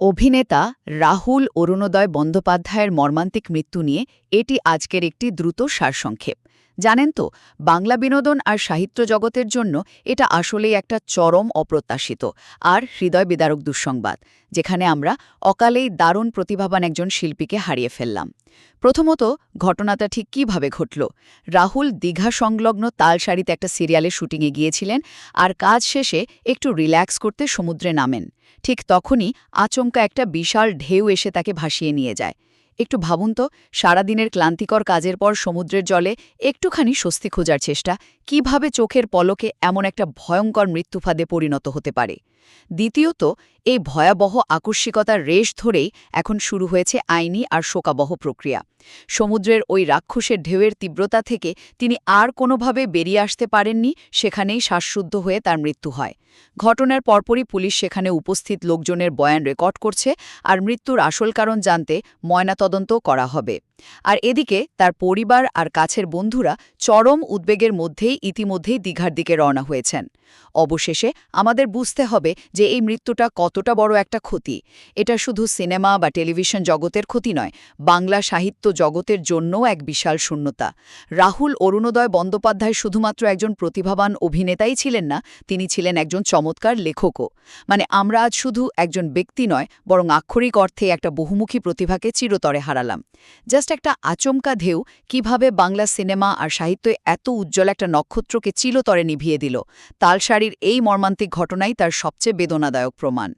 অভিনেতা রাহুল অরুণোদয় বন্দ্যোপাধ্যায়ের মর্মান্তিক মৃত্যু নিয়ে এটি আজকের একটি দ্রুত সারসংক্ষেপ। জানেন তো, বাংলা বিনোদন আর সাহিত্য জগতের জন্য এটা আসলেই একটা চরম অপ্রত্যাশিত আর হৃদয় বিদারক দুঃসংবাদ, যেখানে আমরা অকালেই দারুণ প্রতিভাবান একজন শিল্পীকে হারিয়ে ফেললাম। প্রথমত, ঘটনাটা ঠিক কিভাবে ঘটল। রাহুল দীঘা সংলগ্ন তালসারিতে একটা সিরিয়ালে শুটিংয়ে গিয়েছিলেন আর কাজ শেষে একটু রিল্যাক্স করতে সমুদ্রে নামেন। ঠিক তখনই আচমকা একটা বিশাল ঢেউ এসে তাকে ভাসিয়ে নিয়ে যায়। একটু ভাবুন তো, সারাদিনের ক্লান্তিকর কাজের পর সমুদ্রের জলে একটুখানি স্বস্তি খোঁজার চেষ্টা কিভাবে চোখের পলকে এমন একটা ভয়ঙ্কর মৃত্যুফাদে পরিণত হতে পারে। দ্বিতীয়ত, এই ভয়াবহ আকস্মিকতার রেশ ধরেই এখন শুরু হয়েছে আইনি আর শোকাবহ প্রক্রিয়া। সমুদ্রের ওই রাক্ষসের ঢেউয়ের তীব্রতা থেকে তিনি আর কোনোভাবে বেরিয়ে আসতে পারেননি, সেখানেই শ্বাসরুদ্ধ হয়ে তার মৃত্যু হয়। ঘটনার পরপরই পুলিশ সেখানে উপস্থিত লোকজনের বয়ান রেকর্ড করছে আর মৃত্যুর আসল কারণ জানতে ময়নাতদন্ত করা হবে। আর এদিকে তার পরিবার আর কাছের বন্ধুরা চরম উদ্বেগের মধ্যেই ইতিমধ্যেই দীঘার দিকে রওনা হয়েছেন। অবশেষে আমাদের বুঝতে হবে যে এই মৃত্যুটা কতটা বড় একটা ক্ষতি। এটা শুধু সিনেমা বা টেলিভিশন জগতের ক্ষতি নয়, বাংলা সাহিত্য জগতের জন্যও এক বিশাল শূন্যতা। রাহুল অরুণোদয় বন্দ্যোপাধ্যায় শুধুমাত্র একজন প্রতিভাবান অভিনেতাই ছিলেন না, তিনি ছিলেন একজন চমৎকার লেখকও। মানে আমরা আজ শুধু একজন ব্যক্তি নয়, বরং আক্ষরিক অর্থে একটা বহুমুখী প্রতিভাকে চিরতরে হারালাম। জাস্ট একটা আচমকা ঢেউ কিভাবে বাংলা সিনেমা আর সাহিত্যে এত উজ্জ্বল একটা নক্ষত্রকে চিরতরে নিভিয়ে দিল, তালসারির এই মর্মান্তিক ঘটনাই তার সবচেয়ে বেদনাদায়ক প্রমাণ।